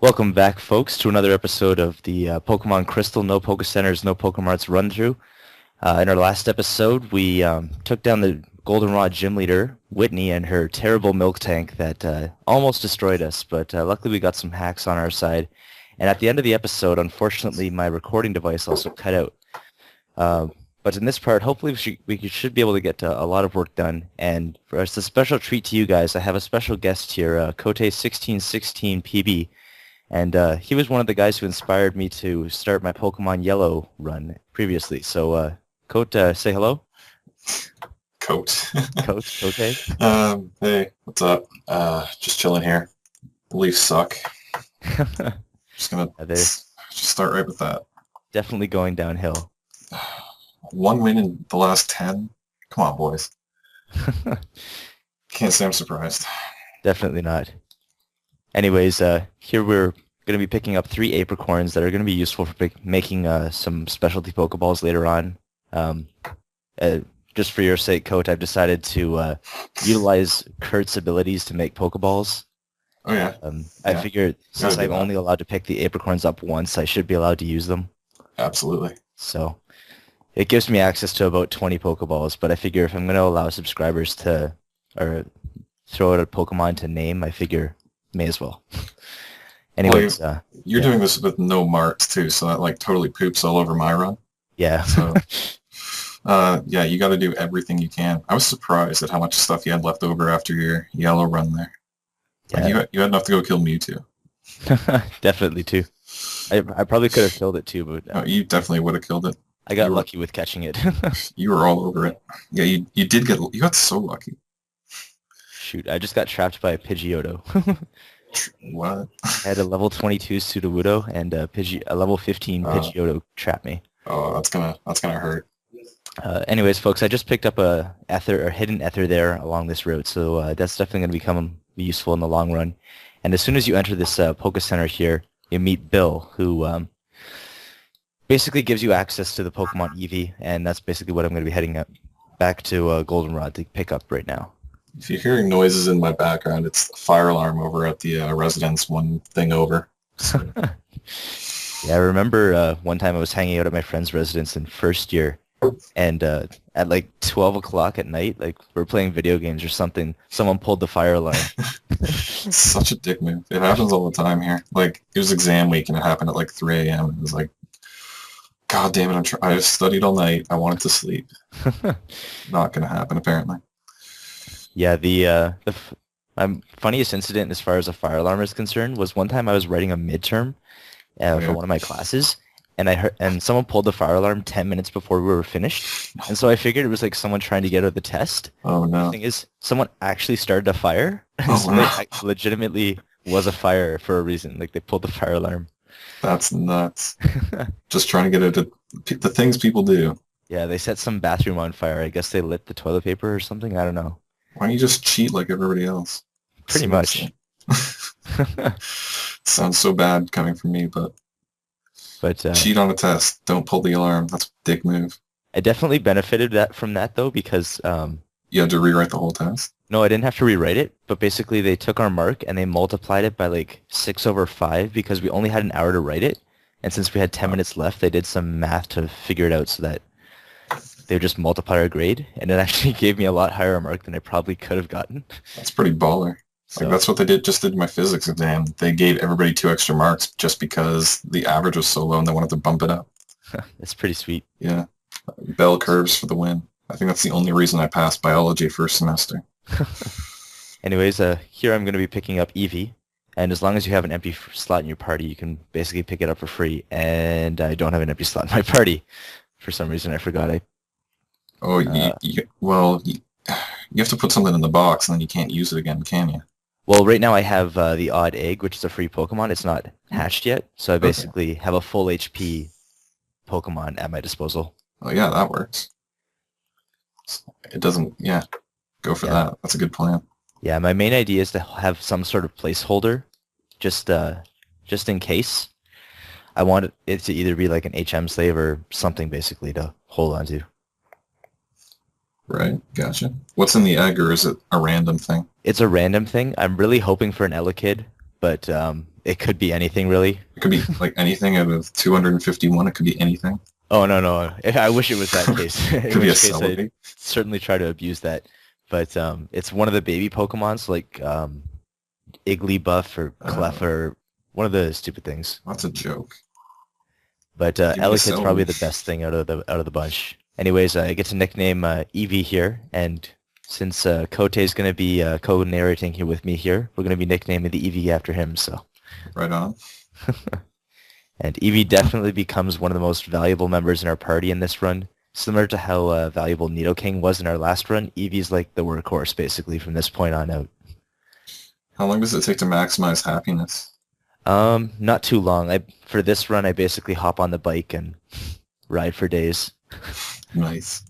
Welcome back, folks, to another episode of the Pokemon Crystal No Pokecenters No Pokemarts run-through. In our last episode, we took down the Goldenrod gym leader, Whitney, and her terrible milk tank that almost destroyed us, but luckily we got some hacks on our side. And at the end of the episode, unfortunately, my recording device also cut out. But in this part, hopefully we should be able to get a lot of work done. And for us, a special treat to you guys, I have a special guest here, Cote1616pb. And he was one of the guys who inspired me to start my Pokemon Yellow run previously. So, Cote, say hello. Cote. Cote. Hey, what's up? Just chilling here. The Leafs suck. Just gonna just start right with that. Definitely going downhill. One win in the last 10? Come on, boys. Can't say I'm surprised. Definitely not. Anyways, here we're going to be picking up 3 apricorns that are going to be useful for making some specialty Pokeballs later on. Just for your sake, Cote, I've decided to utilize Kurt's abilities to make Pokeballs. Oh, yeah. I figured since I'm only allowed to pick the apricorns up once, I should be allowed to use them. Absolutely. So it gives me access to about 20 Pokeballs, but I figure if I'm going to allow subscribers to or throw out a Pokemon to name, I figure may as well. Anyways, you're doing this with no Marts too, so that like totally poops all over my run. Yeah. So, yeah, you got to do everything you can. I was surprised at how much stuff you had left over after your yellow run there. Yeah. Like you had enough to go kill Mewtwo. Definitely too. I probably could have killed it too, but you definitely would have killed it. I got lucky with catching it. You were all over it. Yeah, you got so lucky. Shoot, I just got trapped by a Pidgeotto. What? I had a level 22 Sudowoodo and a level 15 Pidgeotto trap me. Oh, that's gonna hurt. Anyways, folks, I just picked up a hidden ether there along this route, so that's definitely going to become useful in the long run. And as soon as you enter this Pokecenter here, you meet Bill, who basically gives you access to the Pokemon Eevee, and that's basically what I'm going to be heading back to Goldenrod to pick up right now. If you're hearing noises in my background, it's the fire alarm over at the residence one thing over. So. Yeah, I remember one time I was hanging out at my friend's residence in first year, and at like 12 o'clock at night, like we were playing video games or something, someone pulled the fire alarm. Such a dick move. It happens all the time here. Like, it was exam week and it happened at like 3 a.m. It was like, God damn it, I just studied all night. I wanted to sleep. Not going to happen, apparently. Yeah, the funniest incident as far as a fire alarm is concerned was one time I was writing a midterm for one of my classes, and someone pulled the fire alarm 10 minutes before we were finished, and so I figured it was like someone trying to get out of the test. Oh no! The thing is, someone actually started a fire. Oh, so no. There legitimately was a fire for a reason. Like they pulled the fire alarm. That's nuts. Just trying to get out of the things people do. Yeah, they set some bathroom on fire. I guess they lit the toilet paper or something. I don't know. Why don't you just cheat like everybody else? Pretty much. Sounds so bad coming from me, but cheat on a test. Don't pull the alarm. That's a dick move. I definitely benefited from that though, because you had to rewrite the whole test? No, I didn't have to rewrite it, but basically they took our mark and they multiplied it by like 6/5 because we only had an hour to write it, and since we had 10 minutes left, they did some math to figure it out so that they would just multiply our grade, and it actually gave me a lot higher mark than I probably could have gotten. That's pretty baller. So, like that's what they did my physics exam. They gave everybody 2 extra marks just because the average was so low and they wanted to bump it up. That's pretty sweet. Yeah. Bell curves for the win. I think that's the only reason I passed biology first semester. Anyways, here I'm going to be picking up Eevee, and as long as you have an empty slot in your party, you can basically pick it up for free, and I don't have an empty slot in my party. For some reason, I forgot. Oh, you have to put something in the box, and then you can't use it again, can you? Well, right now I have the odd egg, which is a free Pokemon. It's not hatched yet, so I basically have a full HP Pokemon at my disposal. Oh, yeah, that works. It doesn't, yeah, go for that. That's a good plan. Yeah, my main idea is to have some sort of placeholder, just in case. I want it to either be like an HM slave or something basically to hold on to. Right, gotcha. What's in the egg, or is it a random thing? It's a random thing. I'm really hoping for an Elekid, but It could be anything, really. It could be like anything out of 251. It could be anything. Oh, no, no. I wish it was that case. It In could be a which case, I'd Celebi. certainly try to abuse that. But it's one of the baby Pokemons, like Igglybuff or Clef or one of the stupid things. That's a joke. But Give me a Elekid's probably the Celebi. best thing out of the bunch. Anyways, I get to nickname Eevee here, and since Cote is going to be co-narrating here with me here, we're going to be nicknaming the Eevee after him. So, Right on. and Eevee definitely becomes one of the most valuable members in our party in this run. Similar to how valuable Nidoking was in our last run, Eevee's like the workhorse basically from this point on out. How long does it take to maximize happiness? Not too long. For this run, I basically hop on the bike and ride for days. Nice.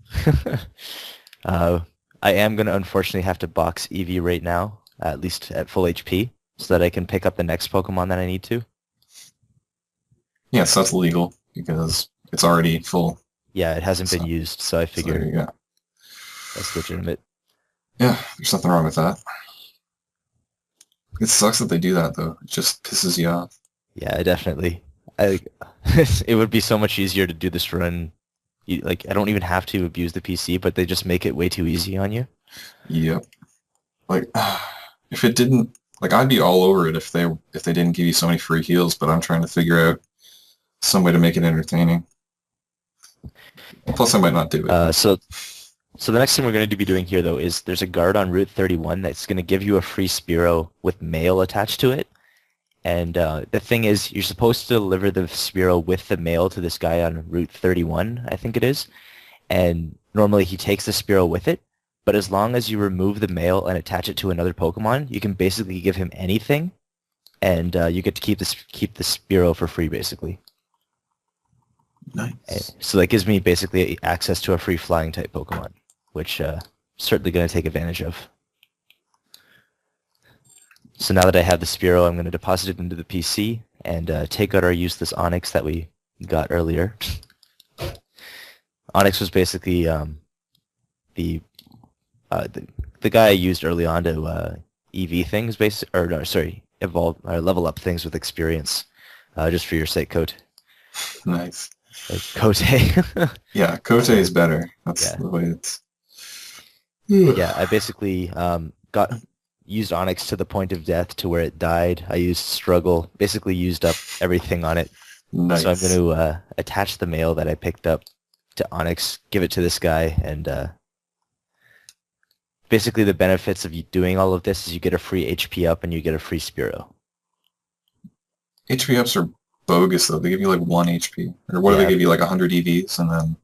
I am going to unfortunately have to box Eevee right now, at least at full HP, so that I can pick up the next Pokemon that I need to. Yes, that's legal because it's already full. Yeah, it hasn't been used, so I So there figured you go. that's legitimate. Yeah, there's nothing wrong with that. It sucks that they do that though. It just pisses you off. Yeah, definitely. It would be so much easier to do this run. I don't even have to abuse the PC, but they just make it way too easy on you. Yep. Like, if it didn't, like, I'd be all over it if they didn't give you so many free heals. But I'm trying to figure out some way to make it entertaining. Plus, I might not do it. So the next thing we're going to be doing here, though, is there's a guard on Route 31 that's going to give you a free Spearow with mail attached to it. And the thing is, you're supposed to deliver the Spearow with the mail to this guy on Route 31, I think it is. And normally he takes the Spearow with it. But as long as you remove the mail and attach it to another Pokemon, you can basically give him anything. And you get to keep the Spearow for free, basically. Nice. So that gives me basically access to a free flying type Pokemon, which certainly going to take advantage of. So now that I have the Spearow, I'm going to deposit it into the PC and take out our useless Onyx that we got earlier. Onyx was basically the guy I used early on to EV things, evolve or level up things with experience, just for your sake, Cote. Nice. Like Cote. Yeah, Cote is better. That's the way it's... Yeah, I basically used Onyx to the point of death to where it died. I used Struggle, basically used up everything on it. Nice. So I'm going to attach the mail that I picked up to Onyx, give it to this guy, and basically the benefits of you doing all of this is you get a free HP up and you get a free Spearow. HP ups are bogus though. They give you like 1 HP. Or what do they give you, like 100 EVs and then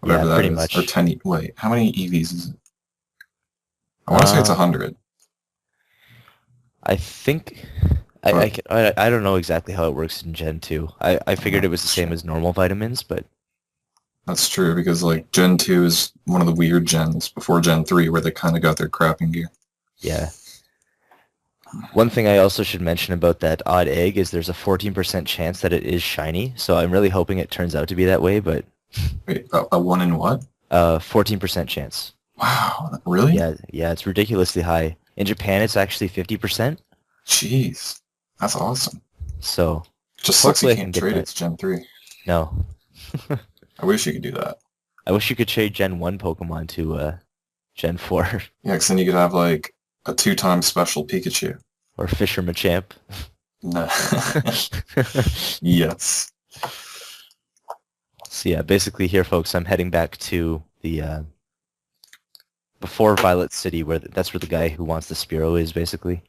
whatever that pretty is. much. Or 10 wait, how many EVs is it? I want to say it's 100. I think I don't know exactly how it works in Gen 2. I figured it was the same as normal vitamins, but That's true because like Gen 2 is one of the weird gens before Gen 3 where they kind of got their crap in gear. yeah. One thing I also should mention about that odd egg is there's a 14% chance that it is shiny, so I'm really hoping it turns out to be that way, but... Wait, a 1 in what? 14% chance. Wow, really? Yeah, it's ridiculously high. In Japan, it's actually 50%. Jeez, that's awesome. So, Just sucks you hopefully I can can't get trade that. it to Gen 3. No. I wish you could do that. I wish you could trade Gen 1 Pokemon to Gen 4. Yeah, because then you could have like a 2-time special Pikachu. Or Fisher Machamp. No. Yes. So yeah, basically here, folks, I'm heading back to the before Violet City, that's where the guy who wants the Spearow is, basically.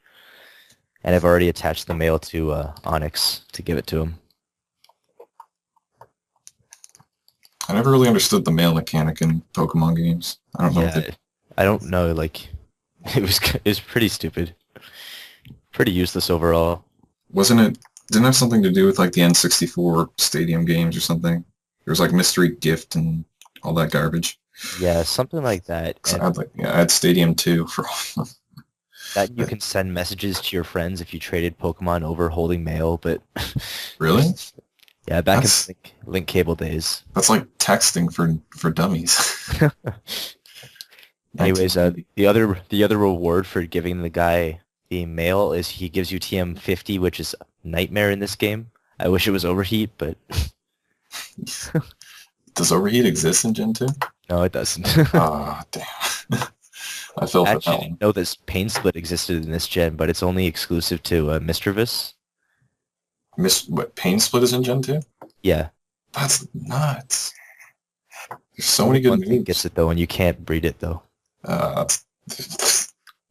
And I've already attached the mail to Onyx to give it to him. I never really understood the mail mechanic in Pokemon games. I don't know. Yeah, I don't know. Like, it was pretty stupid, pretty useless overall. Didn't it have something to do with like the N64 Stadium games or something? There was like mystery gift and all that garbage. Yeah, something like that. I had Stadium 2 for all of them. That you can send messages to your friends if you traded Pokemon over holding mail, but Really? yeah, back in the link cable days. That's like texting for dummies. Anyways, the other reward for giving the guy the male is he gives you TM 50, which is nightmare in this game. I wish it was overheat, but Does overheat exist in Gen 2? no, it doesn't. Ah, damn. I fell for that Actually, I one. didn't know this pain split existed in this gen, but it's only exclusive to Mischievous. What, Pain Split is in Gen 2? Yeah. That's nuts. There's so Only many good one moves. thing gets it though, and you can't breed it though.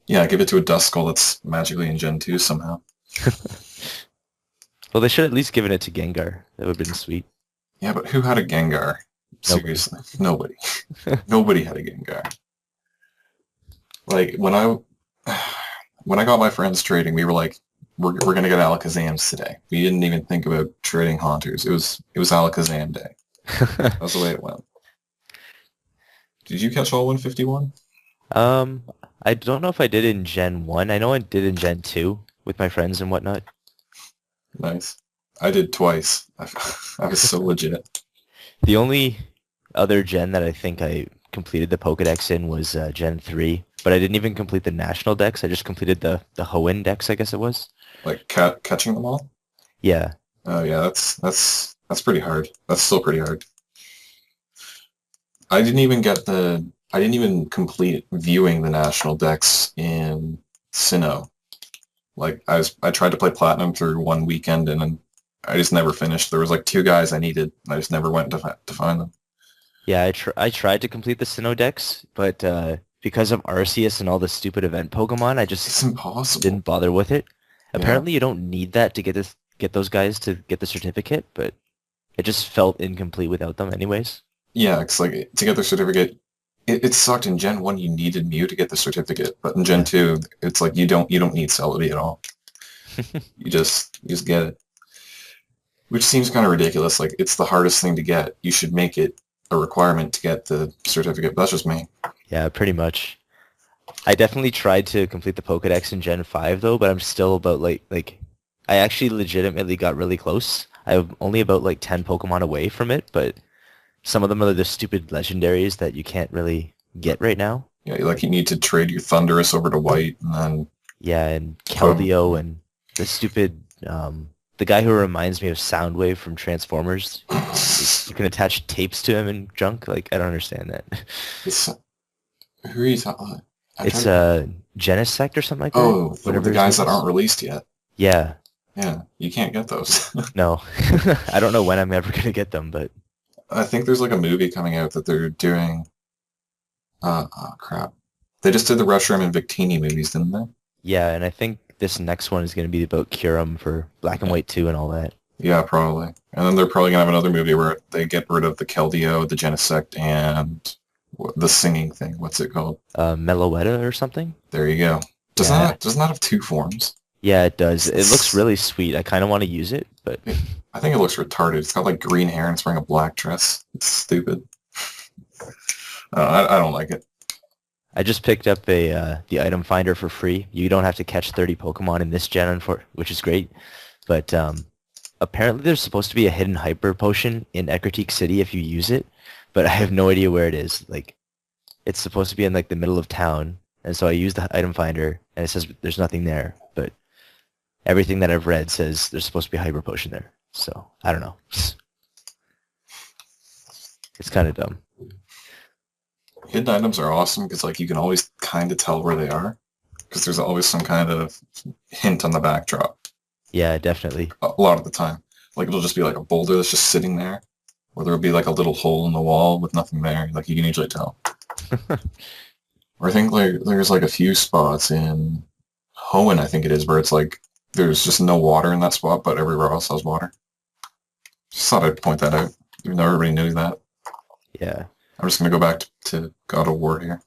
Yeah, give it to a Duskull that's magically in Gen 2 somehow. Well, they should at least given it to Gengar. That would have been sweet. Yeah, but who had a Gengar? Seriously, nobody. Nobody had a Gengar. Like when I got my friends trading, we were like, we're gonna get Alakazams today. We didn't even think about trading Haunters. It was Alakazam day. That was the way it went. Did you catch all 151? I don't know if I did in Gen 1. I know I did in Gen 2 with my friends and whatnot. Nice. I did twice. I was so legit. The only other gen that I think I completed the Pokedex in was Gen 3, but I didn't even complete the National Dex. I just completed the Hoenn Dex, I guess it was. Like catching them all? Yeah. Oh yeah, that's pretty hard. That's still pretty hard. I didn't even complete viewing the National Dex in Sinnoh. Like I tried to play Platinum through one weekend and then I just never finished. There was like 2 guys I needed. And I just never went to find them. Yeah, I tried to complete the Sinnoh Dex, but because of Arceus and all the stupid event Pokemon, I just It's impossible. didn't bother with it. Yeah. Apparently, you don't need that to get those guys to get the certificate, but it just felt incomplete without them, anyways. Yeah, it's like to get the certificate. It sucked in Gen 1. You needed Mew to get the certificate, but in Gen 2, it's like you don't need Celebi at all. you just get it, which seems kind of ridiculous. Like it's the hardest thing to get. You should make it a requirement to get the certificate. But that's just me. Yeah, pretty much. I definitely tried to complete the Pokedex in Gen 5 though, but I'm still about like I actually legitimately got really close. I'm only about like 10 Pokemon away from it, but some of them are the stupid legendaries that you can't really get right now. Yeah, like you need to trade your Thundurus over to White, and then Yeah, and Keldeo and the stupid the guy who reminds me of Soundwave from Transformers. You can attach tapes to him and junk. Like I don't understand that. Who are you talking? It's Genesect or something like that. Oh, the guys that aren't released yet. Yeah. Yeah, you can't get those. No. I don't know when I'm ever going to get them, but... I think there's like a movie coming out that they're doing... oh, crap. They just did the Reshiram and Victini movies, didn't they? Yeah, and I think this next one is going to be about Kyurem for Black and White 2 and all that. Yeah, probably. And then they're probably going to have another movie where they get rid of the Keldeo, the Genesect, and the singing thing. What's it called? Meloetta or something? There you go. Doesn't that have 2 forms? Yeah, it does. It looks really sweet. I kind of want to use it, but... I think it looks retarded. It's got like green hair and it's wearing a black dress. It's stupid. I don't like it. I just picked up the item finder for free. You don't have to catch 30 Pokemon in this gen, which is great. But apparently there's supposed to be a hidden hyper potion in Ecruteak City if you use it, but I have no idea where it is. Like, it's supposed to be in like the middle of town, and so I used the item finder, and it says there's nothing there. But everything that I've read says there's supposed to be a hyper potion there. So I don't know. It's kind of dumb. Hidden items are awesome because like you can always kind of tell where they are because there's always some kind of hint on the backdrop. Yeah, definitely. A lot of the time. Like it'll just be like a boulder that's just sitting there, or there'll be like a little hole in the wall with nothing there. Like you can usually tell. Or I think like there's like a few spots in Hoenn, I think it is, where it's like there's just no water in that spot, but everywhere else has water. Just thought I'd point that out, even though everybody knew that. Yeah. I'm just going to go back to God of War here.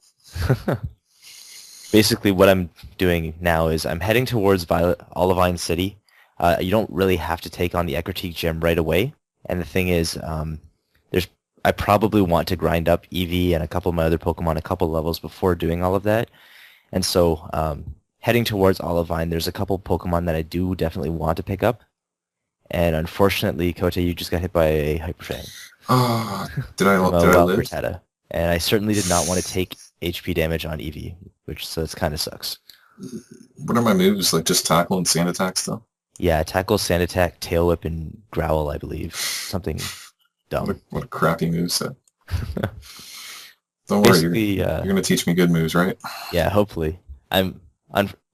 Basically, what I'm doing now is I'm heading towards Olivine City. You don't really have to take on the Ecruteak gym right away. And the thing is, I probably want to grind up Eevee and a couple of my other Pokemon a couple levels before doing all of that. And so heading towards Olivine, there's a couple Pokemon that I do definitely want to pick up. And unfortunately, Cote, you just got hit by a Hyper Fang. Oh, did I live? Rattata. And I certainly did not want to take HP damage on Eevee, so it kind of sucks. What are my moves? Like just tackle and sand attack stuff? Yeah, tackle, sand attack, tail whip, and growl, I believe. Something dumb. What a crappy move set. Don't worry, Basically, you're gonna teach me good moves, right? yeah, hopefully.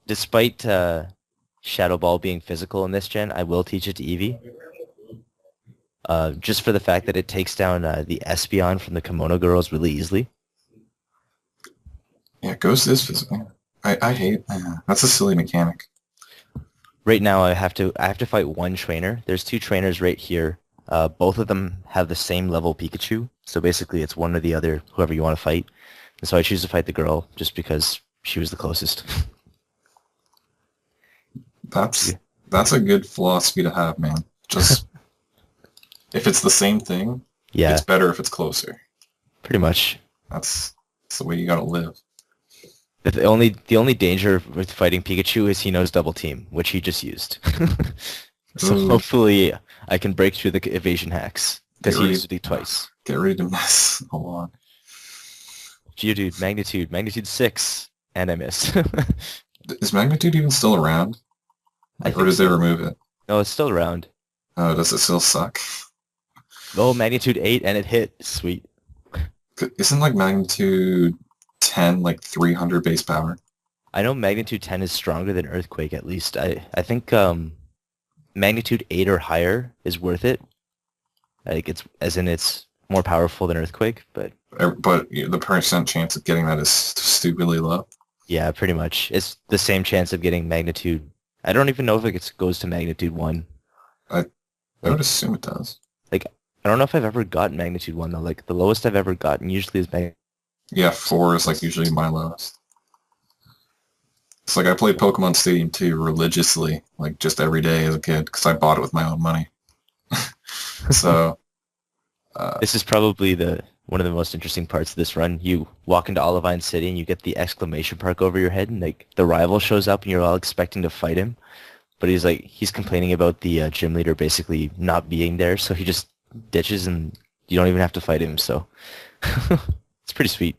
Despite Shadow Ball being physical in this gen, I will teach it to Eevee. Just for the fact that it takes down the Espeon from the Kimono Girls really easily. Yeah, Ghost is physical. I hate that's a silly mechanic. Right now, I have to fight one trainer. There's two trainers right here. Both of them have the same level Pikachu, so basically it's one or the other, whoever you want to fight. And so I choose to fight the girl just because she was the closest. That's a good philosophy to have, man. Just if it's the same thing, Yeah, it's better if it's closer. pretty much. That's the way you gotta live. The only danger with fighting Pikachu is he knows double team, which he just used. So Ooh. hopefully I can break through the evasion hacks because he ready- used it twice. Get ready to mess. Hold on. Geodude, magnitude 6, and I miss. Is Magnitude even still around? I Or does they remove it? No, it's still around. Oh, does it still suck? Oh, magnitude 8, and it hit. Sweet. Isn't like Magnitude 10 like 300 base power? I know magnitude 10 is stronger than Earthquake at least. I think magnitude 8 or higher is worth it. Like it's more powerful than Earthquake, but The percent chance of getting that is stupidly low. yeah, pretty much. It's the same chance of getting magnitude. I don't even know if it goes to magnitude 1. I would assume it does. Like, I don't know if I've ever gotten magnitude 1 though. Like, the lowest I've ever gotten usually is magnitude. Yeah, 4 is like usually my lowest. It's like I played Pokemon Stadium 2 religiously, like just every day as a kid, because I bought it with my own money. So, This is probably one of the most interesting parts of this run. You walk into Olivine City and you get the exclamation mark over your head, and like the rival shows up and you're all expecting to fight him, but he's complaining about the gym leader basically not being there, so he just ditches and you don't even have to fight him. So it's pretty sweet.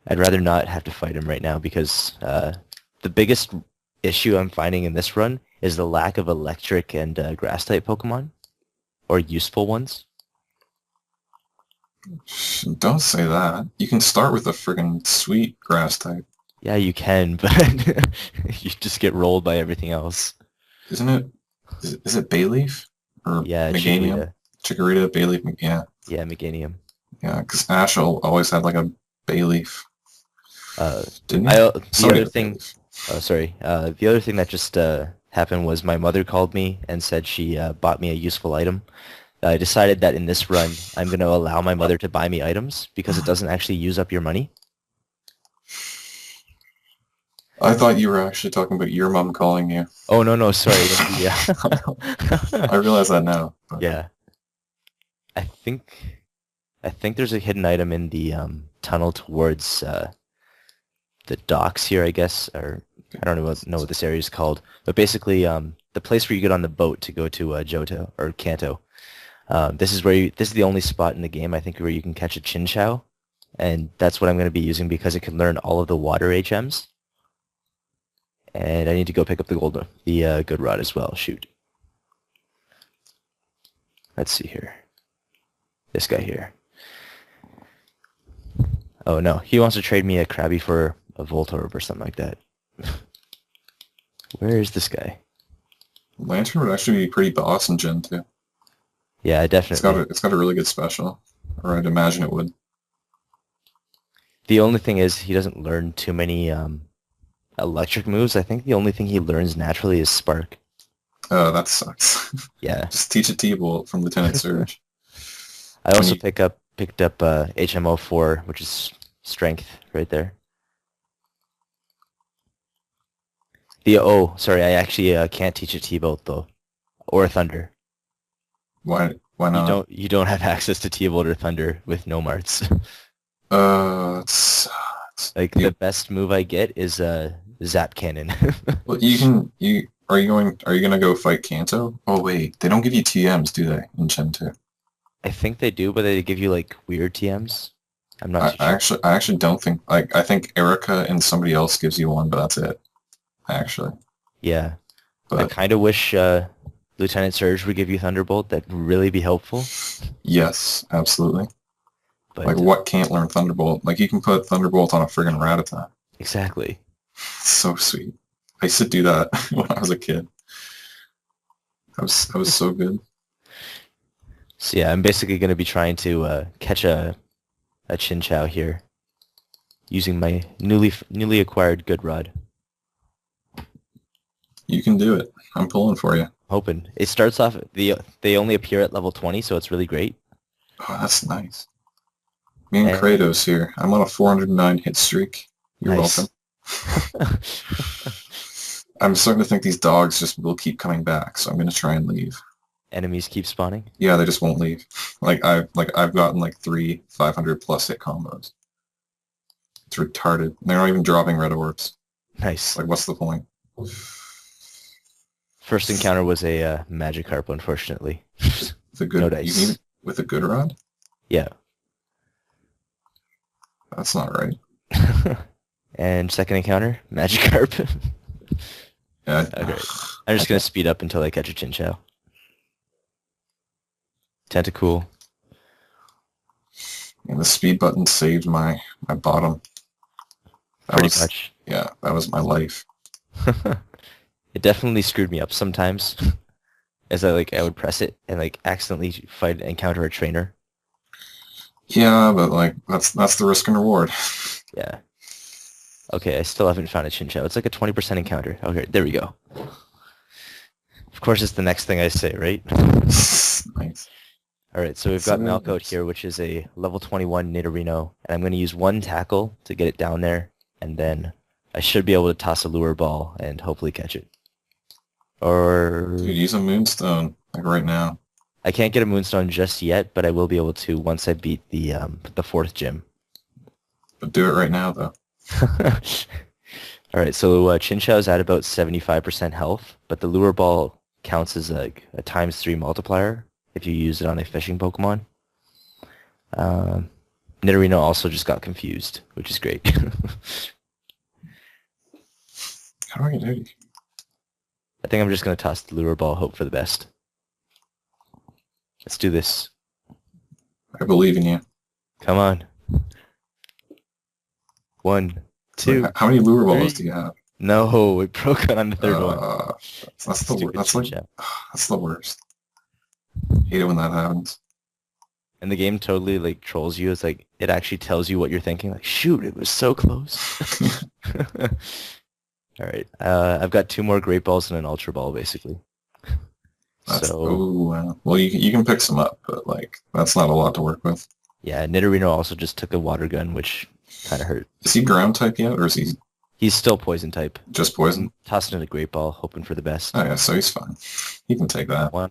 I'd rather not have to fight him right now because the biggest issue I'm finding in this run is the lack of electric and grass type Pokemon, or useful ones. don't say that. You can start with a friggin' sweet grass type. Yeah, you can, but you just get rolled by everything else. Isn't it? Is it Bayleaf? Or Yeah, Meganium? Chikorita, Bayleaf, yeah. Yeah, Meganium. Yeah, because Ash always had like a Bayleaf. Didn't he? The Somebody other had thing, Bayleaf. the other thing that just happened was my mother called me and said she bought me a useful item. I decided that in this run, I'm going to allow my mother to buy me items because it doesn't actually use up your money. I thought you were actually talking about your mom calling you. Oh, no, sorry. Yeah. I realize that now. But Yeah. I think there's a hidden item in the tunnel towards the docks here, I guess, or I don't know what this area is called, but basically the place where you get on the boat to go to Johto or Kanto. This is the only spot in the game I think where you can catch a Chincha, and that's what I'm going to be using because it can learn all of the water HMs. And I need to go pick up the good rod as well. Shoot. Let's see here. This guy here. Oh no, he wants to trade me a Krabby for a Voltorb or something like that. Where is this guy? Lantern would actually be pretty boss in Gen 2. Yeah, definitely. It's got a really good special. Or I'd imagine it would. The only thing is he doesn't learn too many electric moves. I think the only thing he learns naturally is Spark. Oh, that sucks. Yeah. Just teach a T-Bolt from Lieutenant Surge. I also picked up HMO4, which is strength right there. Sorry, I actually can't teach a T-Bolt though, or Thunder. Why not? You don't have access to T-Bolt or Thunder with no Marts. It sucks. Like the best move I get is Zap Cannon. Well, are you gonna go fight Kanto? Oh wait, they don't give you TMs, do they, in Gen 2? I think they do, but they give you like weird TMs. I'm not too sure. I actually don't think, like, I think Erica and somebody else gives you one, but that's it. Actually. Yeah. I But kind of wish Lieutenant Surge would give you Thunderbolt. That'd really be helpful. yes, absolutely. But Like, what can't learn Thunderbolt? Like, you can put Thunderbolt on a friggin' Rattata. exactly. So sweet. I used to do that when I was a kid. I was so good. So yeah, I'm basically going to be trying to catch a Chinchou here using my newly acquired Good Rod. You can do it. I'm pulling for you. Hoping. It starts off, they only appear at level 20, so it's really great. Oh, that's nice. Me and And Kratos here. I'm on a 409 hit streak. You're nice. welcome. I'm starting to think these dogs just will keep coming back, so I'm going to try and leave. Enemies keep spawning? Yeah, they just won't leave. I've gotten like 3 500 plus hit combos. It's retarded. They're not even dropping red orbs. Nice. Like, what's the point? First encounter was a Magikarp, unfortunately. With a good, No dice. you mean with a good rod? Yeah. That's not right. And second encounter, Magikarp. Yeah. Okay. I'm just going to speed up until I catch a Chinchou. Tentacool. And the speed button saved my bottom. Pretty much. Yeah, that was my life. It definitely screwed me up sometimes. As I would press it and accidentally encounter a trainer. Yeah, but that's the risk and reward. Yeah. Okay, I still haven't found a Chinchou. It's like a 20% encounter. Okay, there we go. Of course, it's the next thing I say, right? Nice. All right, so we've got Malcoat here, which is a level 21 Nidorino, and I'm going to use one tackle to get it down there, and then I should be able to toss a lure ball and hopefully catch it. Or Dude, use a Moonstone, like right now. I can't get a Moonstone just yet, but I will be able to once I beat the fourth gym. But do it right now, though. All right, so Chinchou is at about 75% health, but the lure ball counts as a ×3 multiplier if you use it on a fishing Pokemon. Nidorino also just got confused, which is great. How are you doing? I think I'm just going to toss the lure ball, hope for the best. Let's do this. I believe in you. Come on. 1, 2. How many lure balls 3. do you have? No, it broke out on the third one. That's the worst. Chinchou. That's the worst. Hate it when that happens. And the game totally trolls you. It's it actually tells you what you're thinking. Like, shoot, it was so close. All right, I've got 2 more Great Balls and an Ultra Ball, basically. Well, you can pick some up, but that's not a lot to work with. Yeah, Nidorino also just took a Water Gun, which kind of hurt. Is he ground type yet, or is he He's still Poison type. just poison? Tossing in a Great Ball, hoping for the best. Oh yeah, so he's fine. He can take that. 1,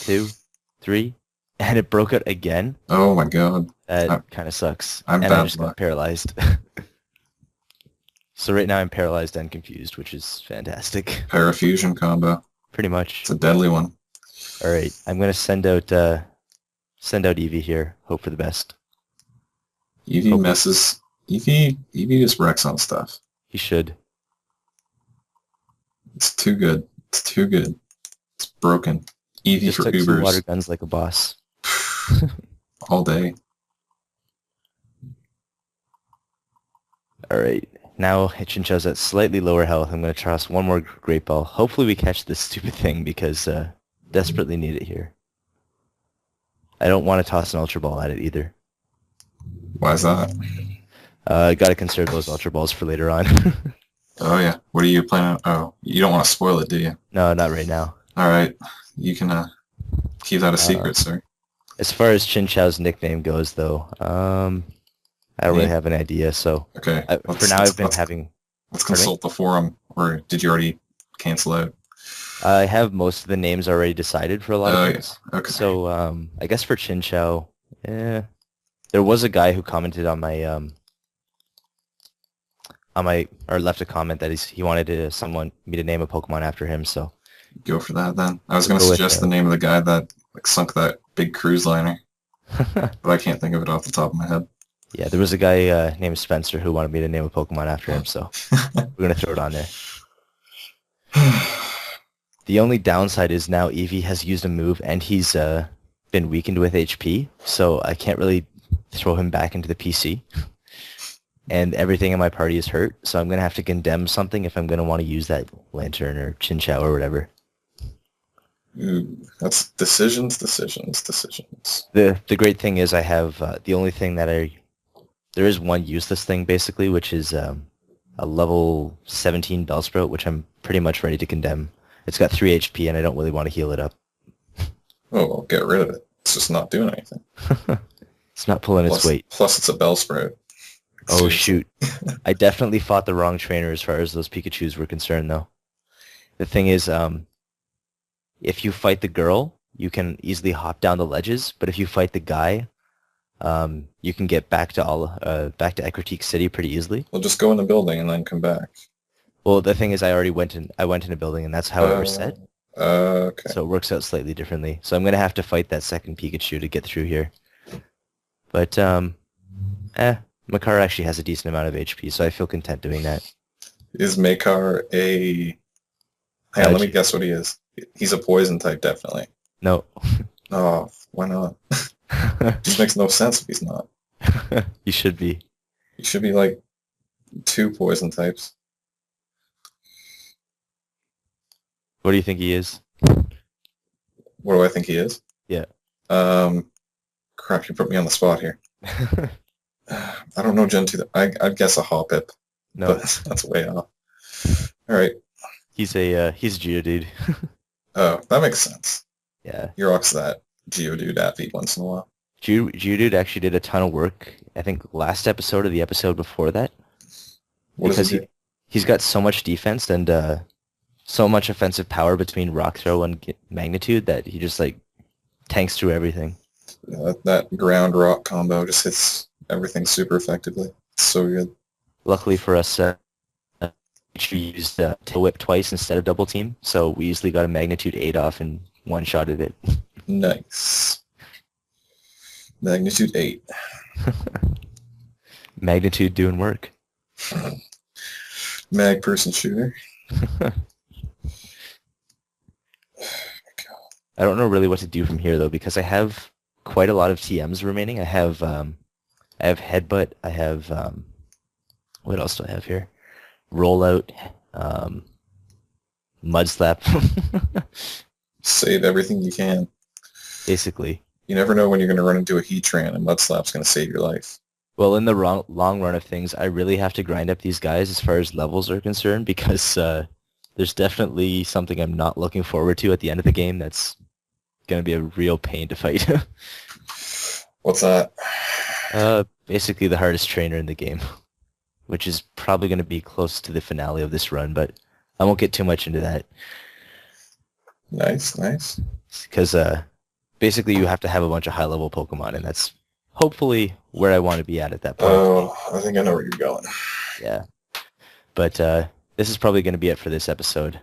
2, 3, and it broke out again. Oh my god. That kind of sucks. I'm and bad I just got luck. paralyzed. So right now I'm paralyzed and confused, which is fantastic. Parafusion combo. Pretty much. It's a deadly one. All right, I'm gonna send out Eevee here. Hope for the best. Eevee messes. Eevee just wrecks on stuff. He should. It's too good. It's too good. It's broken. Eevee Just for took some water Ubers guns like a boss. all day. All right, now Chinchou's at slightly lower health. I'm gonna toss one more Great Ball. Hopefully we catch this stupid thing because desperately need it here. I don't want to toss an Ultra Ball at it either. Why is that? Gotta conserve those Ultra Balls for later on. Oh yeah. What are you planning? Oh, you don't want to spoil it, do you? No, not right now. All right. You can keep that a secret, sir. As far as Chinchou's nickname goes, though, I don't really have an idea. So Okay. for now, I've been having. Let's consult the forum, or did you already cancel out? I have most of the names already decided for a lot of things. Yeah. Okay. So I guess for Chinchou, there was a guy who commented on my or left a comment that he wanted me to name a Pokemon after him. So Go for that then. I was going to suggest the name of the guy that sunk that big cruise liner, but I can't think of it off the top of my head. Yeah, there was a guy named Spencer who wanted me to name a Pokemon after him, so we're going to throw it on there. The only downside is now Eevee has used a move and he's been weakened with HP, so I can't really throw him back into the PC. And everything in my party is hurt, so I'm going to have to condemn something if I'm going to want to use that Lantern or Chincha or whatever. Ooh, that's decisions. The great thing is I have the only thing that there is one useless thing basically, which is a level 17 Bellsprout, which I'm pretty much ready to condemn. It's got 3 HP and I don't really want to heal it up. Oh, well, get rid of it. It's just not doing anything. It's not pulling its weight. Plus it's a Bellsprout. Oh shoot. I definitely fought the wrong trainer as far as those Pikachus were concerned though. The thing is, if you fight the girl, you can easily hop down the ledges, but if you fight the guy, you can get back to Ecruteak City pretty easily. Well, just go in the building and then come back. Well, the thing is, I went in a building, and that's how it was set. Okay. So it works out slightly differently. So I'm gonna have to fight that second Pikachu to get through here. But Makar actually has a decent amount of HP, so I feel content doing that. Is Makar a... Hang on, let me guess what he is. He's a poison type, definitely. No. Oh, why not? Just makes no sense if he's not. He should be. He should be like 2 poison types. What do you think he is? What do I think he is? Yeah. Crap, you put me on the spot here. I don't know Gen 2. I'd guess a Hoppip. No. But that's way off. Alright. He's a Geodude. Oh, that makes sense. Yeah. He rocks that Geodude Eevee once in a while. Geodude actually did a ton of work, I think, last episode or the episode before that. What does he do? He's got so much defense and so much offensive power between Rock Throw and Magnitude that he just, like, tanks through everything. That ground rock combo just hits everything super effectively. It's so good. Luckily for us, we used Tail Whip twice instead of Double Team, so we easily got a Magnitude 8 off and one-shotted it. Nice. Magnitude 8. Magnitude doing work. Mag person shooter. I don't know really what to do from here though, because I have quite a lot of TMs remaining. I have Headbutt. I have what else do I have here? Rollout, Mud Slap. Save everything you can. Basically. You never know when you're going to run into a Heatran and Mud Slap's going to save your life. Well, in the long run of things, I really have to grind up these guys as far as levels are concerned because there's definitely something I'm not looking forward to at the end of the game that's going to be a real pain to fight. What's that? Basically the hardest trainer in the game, which is probably going to be close to the finale of this run, but I won't get too much into that. Nice, nice. Because basically you have to have a bunch of high-level Pokemon, and that's hopefully where I want to be at that point. Oh, I think I know where you're going. Yeah. But this is probably going to be it for this episode.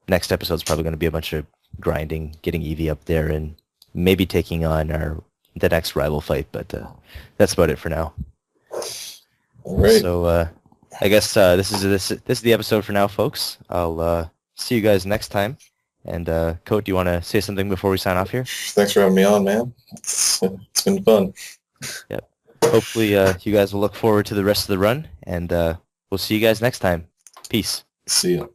Next episode is probably going to be a bunch of grinding, getting Eevee up there, and maybe taking on the next rival fight, but that's about it for now. All right. So I guess this is the episode for now, folks. I'll see you guys next time. And Cote, do you want to say something before we sign off here? Thanks for having me on, man. It's been fun. Yep. Hopefully you guys will look forward to the rest of the run, and we'll see you guys next time. Peace. See ya.